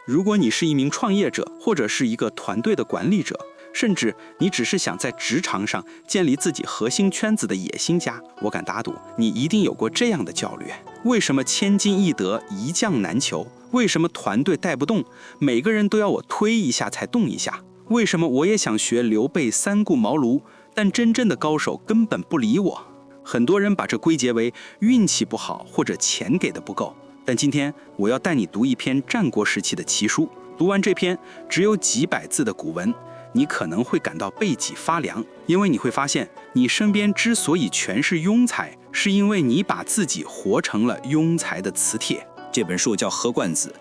如果你是一名创业者，或者是一个团队的管理者，甚至你只是想在职场上建立自己核心圈子的野心家，我敢打赌，你一定有过这样的焦虑：为什么千金易得，一将难求？为什么团队带不动？每个人都要我推一下才动一下？为什么我也想学刘备三顾茅庐，但真正的高手根本不理我？很多人把这归结为运气不好，或者钱给的不够。但今天我要带你读一篇战国时期的奇书，读完这篇只有几百字的古文，你可能会感到背脊发凉，因为你会发现，你身边之所以全是庸才，是因为你把自己活成了庸才的磁铁。这本书叫《何冠子》，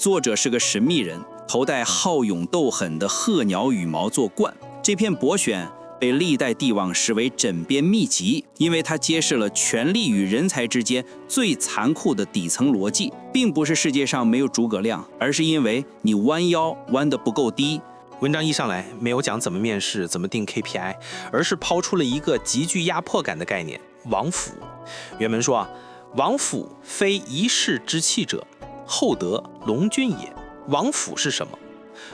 作者是个神秘人，头戴好勇斗狠的鹤鸟羽毛做冠。这篇博选被历代帝王视为枕边秘籍，因为它揭示了权力与人才之间最残酷的底层逻辑，并不是世界上没有诸葛亮，而是因为你弯腰弯得不够低。文章一上来没有讲怎么面试，怎么定 KPI， 而是抛出了一个极具压迫感的概念——王府。原文说王府非一世之器者，厚德龙君也。王府是什么？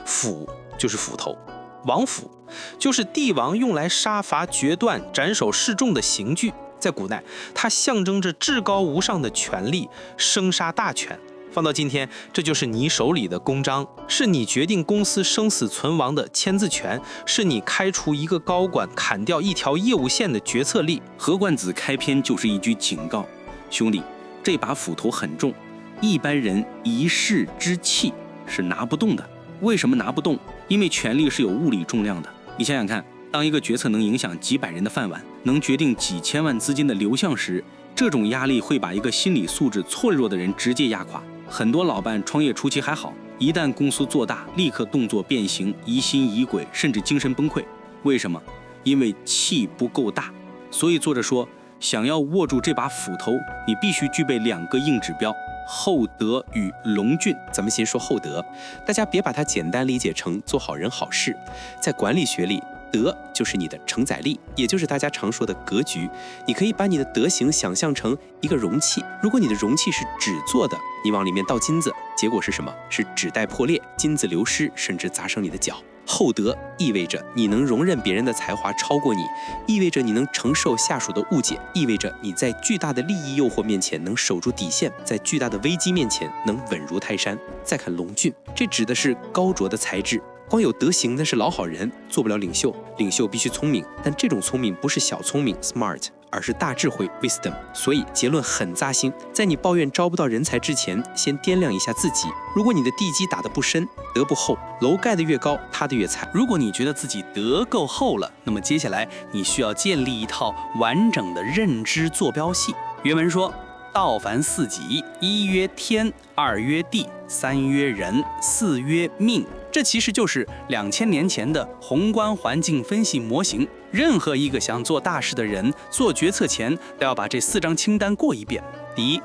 府就是斧头，王府就是帝王用来杀伐决断、斩首示众的刑具。在古代，它象征着至高无上的权力，生杀大权。放到今天，这就是你手里的公章，是你决定公司生死存亡的签字权，是你开除一个高管、砍掉一条业务线的决策力。何冠子开篇就是一句警告：兄弟，这把斧头很重，一般人一世之气是拿不动的。为什么拿不动？因为权力是有物理重量的。你想想看，当一个决策能影响几百人的饭碗，能决定几千万资金的流向时，这种压力会把一个心理素质脆弱的人直接压垮。很多老板创业初期还好，一旦公司做大，立刻动作变形，疑心疑鬼，甚至精神崩溃。为什么？因为气不够大。所以作者说，想要握住这把斧头，你必须具备2个硬指标：厚德与龙俊。咱们先说厚德，大家别把它简单理解成做好人好事。在管理学里，德就是你的承载力，也就是大家常说的格局。你可以把你的德行想象成一个容器，如果你的容器是纸做的，你往里面倒金子，结果是什么？是纸袋破裂，金子流失，甚至砸伤你的脚。厚德意味着你能容忍别人的才华超过你，意味着你能承受下属的误解，意味着你在巨大的利益诱惑面前能守住底线，在巨大的危机面前能稳如泰山。再看龙俊，这指的是高卓的才智。光有德行的是老好人，做不了领袖。领袖必须聪明，但这种聪明不是小聪明 smart， 而是大智慧 wisdom。所以结论很扎心，在你抱怨招不到人才之前，先掂量一下自己。如果你的地基打得不深，德不厚，楼盖得越高，塌得越惨。如果你觉得自己德够厚了，那么接下来你需要建立一套完整的认知坐标系。原文说：道凡4极，一曰天，二曰地，三曰人，四曰命。这其实就是2000年前的宏观环境分析模型。任何一个想做大事的人，做决策前都要把这4张清单过一遍。第一，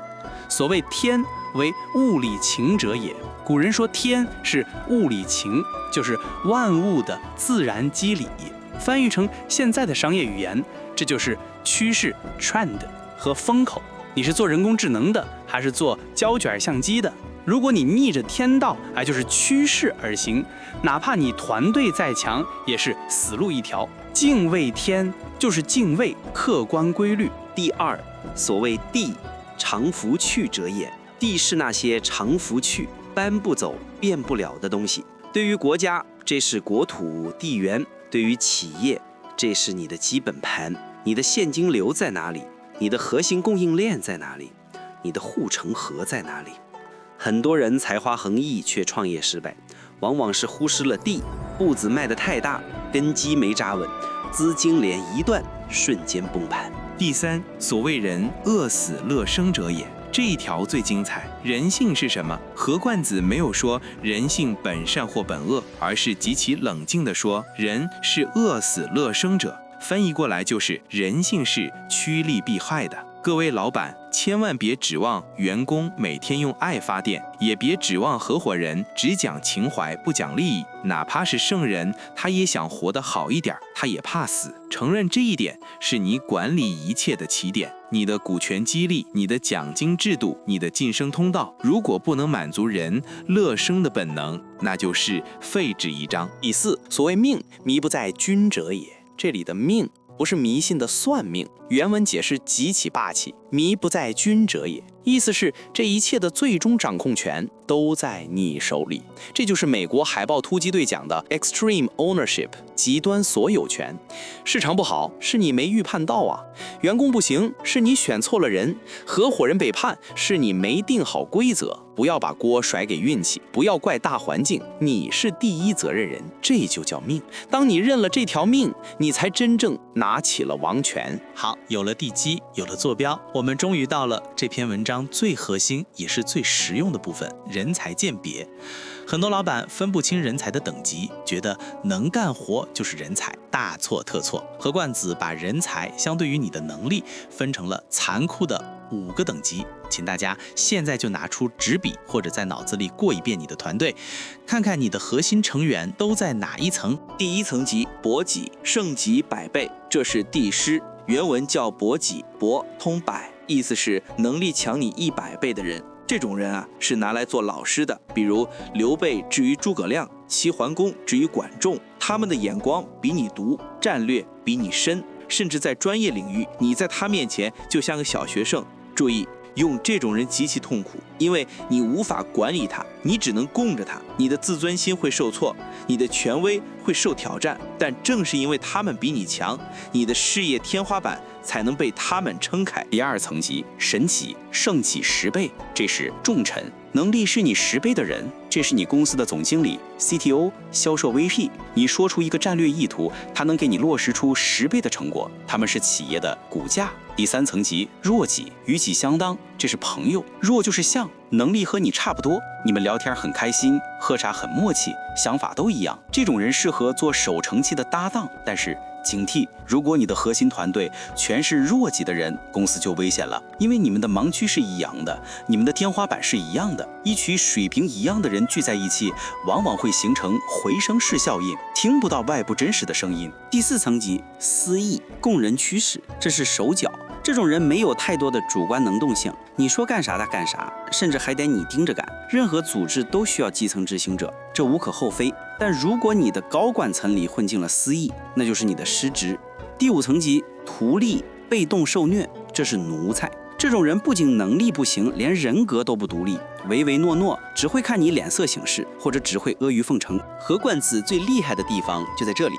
所谓天为物理情者也。古人说天是物理情，就是万物的自然机理。翻译成现在的商业语言，这就是趋势 trend 和风口。你是做人工智能的，还是做胶卷相机的？如果你逆着天道，就是趋势而行，哪怕你团队再强，也是死路一条。敬畏天就是敬畏客观规律。第二，所谓地，常弗去者也。地是那些常弗去、搬不走、变不了的东西。对于国家，这是国土地缘；对于企业，这是你的基本盘。你的现金流在哪里？你的核心供应链在哪里？你的护城河在哪里？很多人才华横溢却创业失败，往往是忽视了地，步子迈得太大，根基没扎稳，资金链一断，瞬间崩盘。第三，所谓人，恶死乐生者也。这一条最精彩。人性是什么？何冠子没有说人性本善或本恶，而是极其冷静地说，人是恶死乐生者。翻译过来就是人性是趋利避害的。各位老板，千万别指望员工每天用爱发电，也别指望合伙人只讲情怀不讲利益。哪怕是圣人，他也想活得好一点，他也怕死。承认这一点是你管理一切的起点。你的股权激励、你的奖金制度、你的晋升通道，如果不能满足人乐生的本能，那就是废纸一张。第四，所谓命，迷不在君者也。这里的命不是迷信的算命，原文解释极其霸气，迷不在君者也，意思是这一切的最终掌控权都在你手里。这就是美国海豹突击队讲的 extreme ownership， 极端所有权。市场不好是你没预判到啊，员工不行是你选错了人，合伙人背叛是你没定好规则。不要把锅甩给运气，不要怪大环境，你是第一责任人，这就叫命。当你认了这条命，你才真正拿起了王权。好，有了地基，有了坐标，我们终于到了这篇文章最核心也是最实用的部分——人才鉴别。很多老板分不清人才的等级，觉得能干活就是人才，大错特错。何冠子把人才相对于你的能力分成了残酷的5个等级，请大家现在就拿出纸笔，或者在脑子里过一遍你的团队，看看你的核心成员都在哪一层。第1层级伯己，胜己100倍，这是帝师，原文叫伯己，伯通百，意思是能力强你100倍的人。这种人啊，是拿来做老师的，比如刘备至于诸葛亮，齐桓公至于管仲，他们的眼光比你毒，战略比你深，甚至在专业领域，你在他面前就像个小学生。注意，用这种人极其痛苦，因为你无法管理他，你只能供着他，你的自尊心会受挫，你的权威会受挑战。但正是因为他们比你强，你的事业天花板才能被他们撑开。第2层级神己，胜己10倍，这是重臣，能力是你10倍的人，这是你公司的总经理、CTO、销售 VP。你说出一个战略意图，他能给你落实出10倍的成果，他们是企业的骨架。第3层级弱己，与己相当，这是朋友，弱就是相，能力和你差不多，你们聊天很开心，喝茶很默契，想法都一样，这种人适合做守成器的搭档。但是警惕，如果你的核心团队全是弱己的人，公司就危险了，因为你们的盲区是一样的，你们的天花板是一样的，一群水平一样的人聚在一起，往往会形成回声式效应，听不到外部真实的声音。第4层级私意，供人驱使，这是手脚。这种人没有太多的主观能动性，你说干啥他干啥，甚至还得你盯着干。任何组织都需要基层执行者，这无可厚非。但如果你的高管层里混进了私意，那就是你的失职。第5层级图利，被动受虐，这是奴才。这种人不仅能力不行，连人格都不独立，唯唯诺诺，只会看你脸色行事，或者只会阿谀奉承。何冠子最厉害的地方就在这里，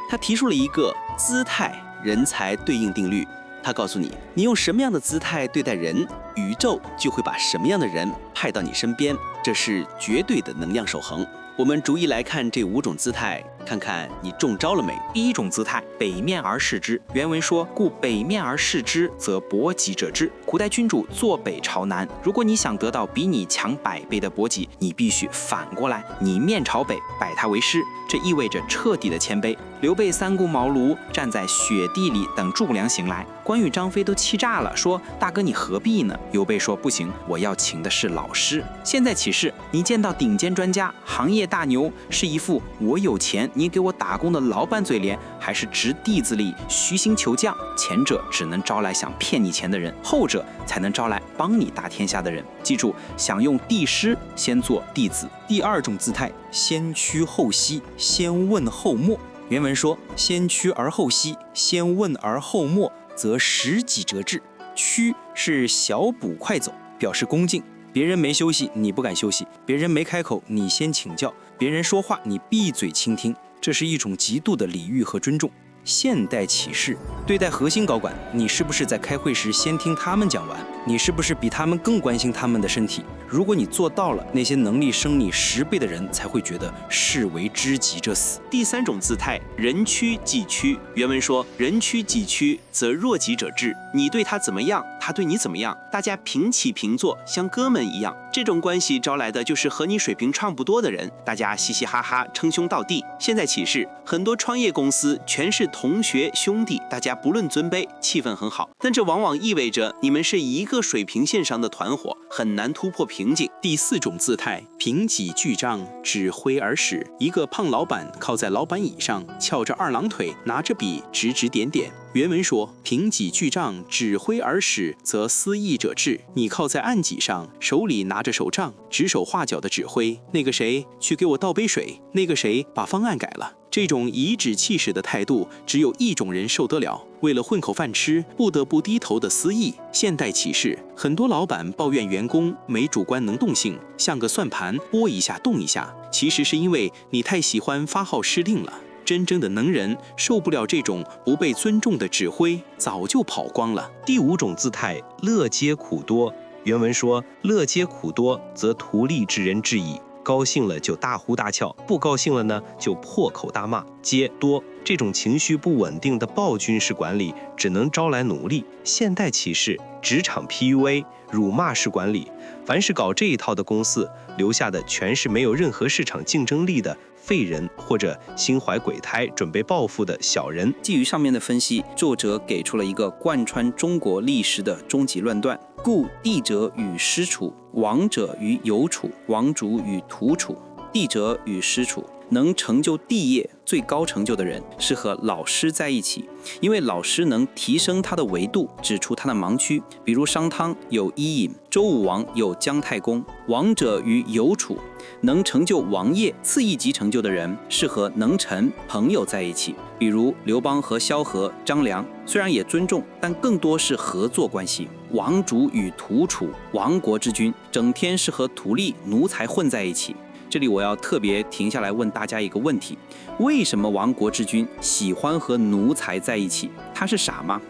他提出了一个姿态人才对应定律。他告诉你，你用什么样的姿态对待人，宇宙就会把什么样的人派到你身边，这是绝对的能量守恒。我们逐一来看这5种姿态，看看你中招了没。第1种姿态，北面而视之。原文说：“故北面而视之，则伯己者之。”古代君主坐北朝南，如果你想得到比你强100倍的伯己，你必须反过来，你面朝北，拜他为师。这意味着彻底的谦卑。刘备3顾茅庐，站在雪地里等诸葛亮醒来，关羽、张飞都气炸了，说：“大哥，你何必呢？”刘备说：“不行，我要请的是老师。”现在起誓，你见到顶尖专家、行业大牛，是一副我有钱，你给我打工的老板嘴脸，还是执弟子礼、虚心求教？前者只能招来想骗你钱的人，后者才能招来帮你打天下的人。记住，想用帝师，先做弟子。第2种姿态，先屈后息，先问后默。原文说：“先屈而后息，先问而后默，则食己者至。”屈是小步快走，表示恭敬。别人没休息，你不敢休息；别人没开口，你先请教；别人说话，你闭嘴倾听。这是一种极度的礼遇和尊重。现代启示，对待核心高管，你是不是在开会时先听他们讲完？你是不是比他们更关心他们的身体？如果你做到了，那些能力升你10倍的人才会觉得士为知己者死。第3种姿态，人屈己屈。原文说：“人屈己屈，则弱己者至。”你对他怎么样，他对你怎么样，大家平起平坐，像哥们一样。这种关系招来的就是和你水平差不多的人，大家嘻嘻哈哈，称兄道弟。现在启示，很多创业公司全是同学兄弟，大家不论尊卑，气氛很好，但这往往意味着你们是一个水平线上的团伙，很难突破瓶颈。第4种姿态，凭己巨杖，指挥而使。一个胖老板靠在老板椅上，翘着2郎腿，拿着笔指指点点。原文说：凭己具杖，指挥而使，则司役者治。你靠在案几上，手里拿着手杖，指手画脚的指挥那个谁去给我倒杯水，那个谁把方案改了。这种颐指气使的态度，只有一种人受得了，为了混口饭吃，不得不低头的司役。现代启示，很多老板抱怨员工没主观能动性，像个算盘，拨一下动一下，其实是因为你太喜欢发号施令了。真正的能人受不了这种不被尊重的指挥，早就跑光了。第5种姿态，乐皆苦多。原文说：乐皆苦多，则图利之人至矣。高兴了就大呼大叫，不高兴了呢就破口大骂。皆多，这种情绪不稳定的暴君式管理，只能招来奴隶。现代启示，职场 PUA、辱骂式管理，凡是搞这一套的公司，留下的全是没有任何市场竞争力的废人，或者心怀鬼胎准备报复的小人。基于上面的分析，作者给出了一个贯穿中国历史的终极论断：故地者与师处，王者与有处，王主与徒处。地者与师处，能成就地业最高成就的人是和老师在一起，因为老师能提升他的维度，指出他的盲区。比如商汤有伊尹，周武王有姜太公。王者与有处，能成就王业次一级成就的人是和能臣朋友在一起，比如刘邦和萧何、张良，虽然也尊重，但更多是合作关系。王主与徒处，亡国之君整天是和徒隶奴才混在一起。这里我要特别停下来问大家一个问题：为什么亡国之君喜欢和奴才在一起？他是傻吗？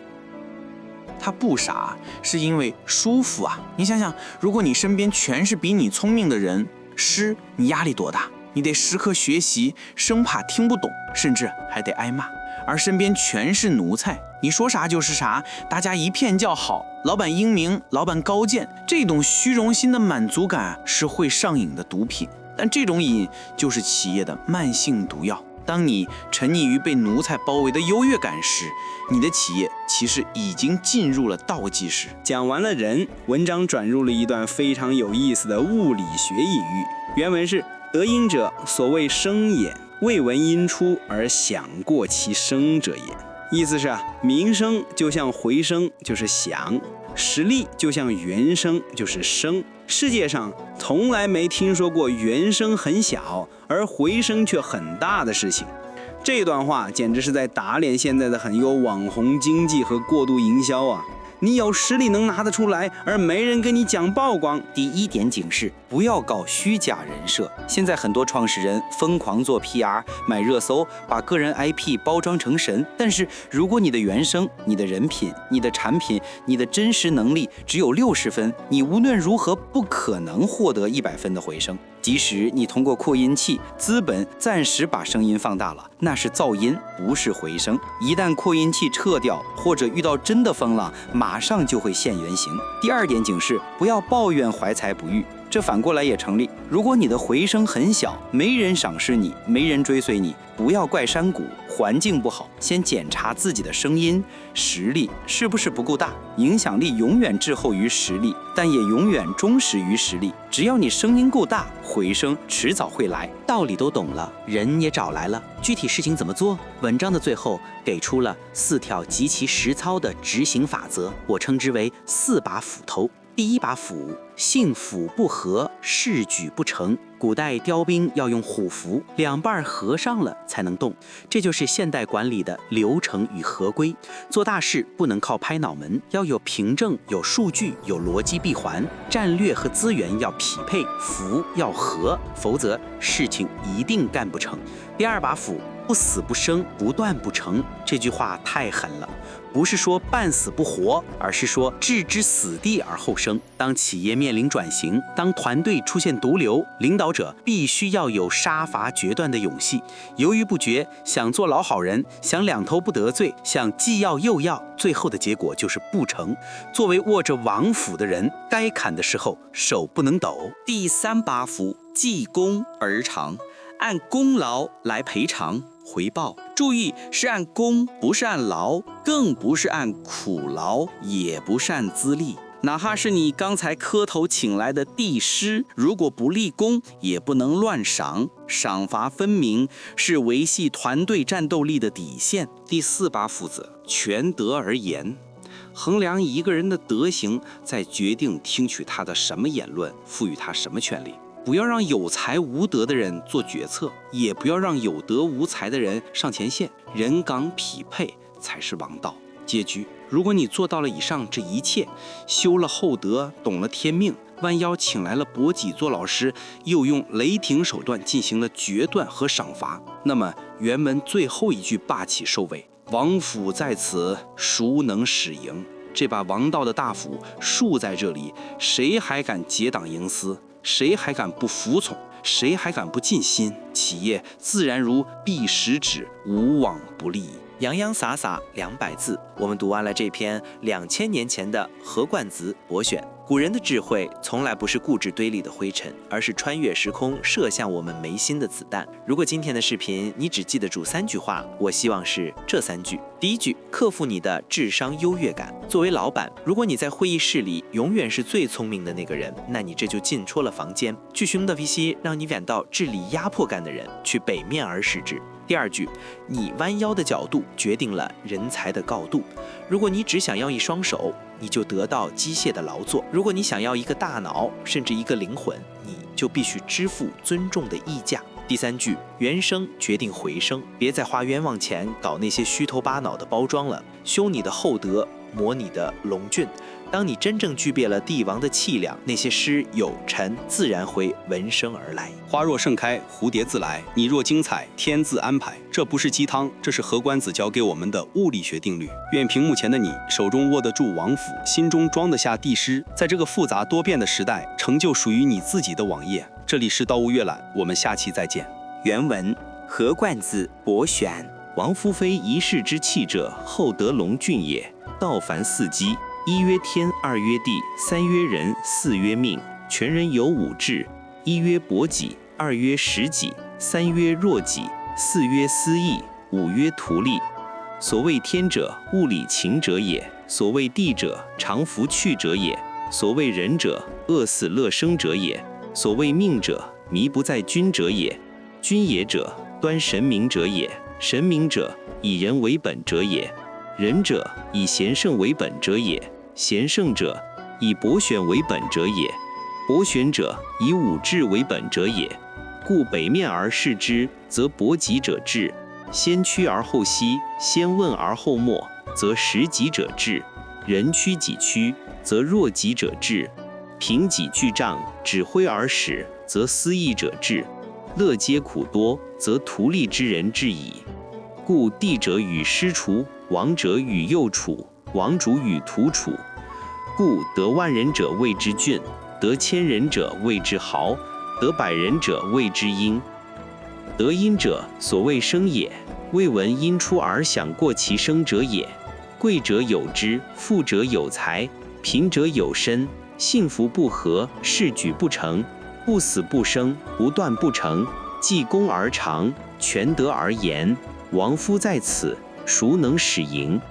他不傻，是因为舒服啊！你想想，如果你身边全是比你聪明的人，诗你压力多大？你得时刻学习，生怕听不懂，甚至还得挨骂。而身边全是奴才，你说啥就是啥，大家一片叫好，老板英明，老板高见，这种虚荣心的满足感是会上瘾的毒品。但这种瘾就是企业的慢性毒药。当你沉溺于被奴才包围的优越感时，你的企业其实已经进入了倒计时。讲完了人，文章转入了一段非常有意思的物理学隐喻。原文是：得音者，所谓声也，未闻音出而响过其声者也。意思是鸣声就像回声，就是响；实力就像原声，就是声。世界上从来没听说过原声很小而回声却很大的事情。这段话简直是在打脸现在的很多网红经济和过度营销啊！你有实力能拿得出来，而没人跟你讲曝光。第1点警示：不要搞虚假人设。现在很多创始人疯狂做 PR， 买热搜，把个人 IP 包装成神。但是如果你的原生、你的人品、你的产品、你的真实能力只有60分，你无论如何不可能获得100分的回声。即使你通过扩音器、资本暂时把声音放大了，那是噪音，不是回声。一旦扩音器撤掉，或者遇到真的风浪，马上就会现原形。第2点警示：不要抱怨怀才不遇。这反过来也成立。如果你的回声很小，没人赏识你，没人追随你，不要怪山谷，环境不好，先检查自己的声音实力是不是不够大。影响力永远滞后于实力，但也永远忠实于实力。只要你声音够大，回声迟早会来。道理都懂了，人也找来了，具体事情怎么做？文章的最后给出了4条极其实操的执行法则，我称之为4把斧头。第1把斧，信斧不合，事举不成。古代雕兵要用虎符，2半合上了才能动，这就是现代管理的流程与合规。做大事不能靠拍脑门，要有凭证、有数据、有逻辑闭环，战略和资源要匹配，符要合，否则事情一定干不成。第2把斧，不死不生，不断不成。这句话太狠了，不是说半死不活，而是说置之死地而后生。当企业面临转型，当团队出现毒瘤，领导者必须要有杀伐决断的勇气。犹豫不决，想做老好人，想两头不得罪，想既要又要，最后的结果就是不成。作为握着王斧的人，该砍的时候手不能抖。第3把斧，记功而偿，按功劳来赔偿回报。注意，是按功，不是按劳，更不是按苦劳，也不是按资历。哪怕是你刚才磕头请来的帝师，如果不立功，也不能乱赏，赏罚分明是维系团队战斗力的底线。第4把斧子，全德而言，衡量一个人的德行，再决定听取他的什么言论，赋予他什么权利。不要让有才无德的人做决策，也不要让有德无才的人上前线。人岗匹配才是王道。结局，如果你做到了以上这一切，修了厚德，懂了天命，弯腰请来了伯己做老师，又用雷霆手段进行了决断和赏罚，那么原文最后一句霸气收尾：王斧在此，孰能使赢？这把王道的大斧竖在这里，谁还敢结党营私？谁还敢不服从？谁还敢不尽心？企业自然如避石指，无往不利。洋洋洒洒200字，我们读完了这篇2000年前的何冠子博选。古人的智慧从来不是固执堆里的灰尘，而是穿越时空射向我们眉心的子弹。如果今天的视频你只记得住3句话，我希望是这3句。第一句，克服你的智商优越感。作为老板，如果你在会议室里永远是最聪明的那个人，那你这就进错了房间。巨凶的 VC 让你感到智力压迫感的人，去北面而视之。第二句，你弯腰的角度决定了人才的高度。如果你只想要一双手，你就得到机械的劳作；如果你想要一个大脑，甚至一个灵魂，你就必须支付尊重的溢价。第3句，原声决定回声，别再花冤枉钱搞那些虚头巴脑的包装了，修你的厚德，磨你的龙俊。当你真正具备了帝王的气量，那些诗有臣自然会闻声而来。花若盛开，蝴蝶自来；你若精彩，天自安排。这不是鸡汤，这是何冠子教给我们的物理学定律。愿屏幕前的你手中握得住王斧，心中装得下帝师，在这个复杂多变的时代，成就属于你自己的网页。这里是盗墓阅览，我们下期再见。原文：何冠子博选。王夫非一世之气者，厚德龙俊也。道凡4基：1曰天，2曰地，3曰人，4曰命。全人有5志：1曰博己，2曰识己，3曰若己，4曰思义，5曰图利。所谓天者，物理情者也；所谓地者，常服去者也；所谓人者，饿死乐生者也；所谓命者，迷不在君者也；君也者，端神明者也；神明者，以人为本者也；人者，以贤圣为本者也；贤圣者，以博选为本者也；博选者，以武志为本者也。故北面而视之，则博己者智；先屈而后息，先问而后默，则识己者智；人屈己屈，则弱己者智；凭己据杖，指挥而使，则思义者智；乐皆苦多，则图利之人智矣。故帝者与师处，王者与右处，王主与徒处。故得万人者谓之俊，得千人者谓之豪，得百人者谓之英。得英者，所谓生也，未闻因出而想过其生者也。贵者有之，富者有才，贫者有身。幸福不和，事举不成，不死不生，不断不成。济公而长，全德而严。王夫在此，孰能使赢？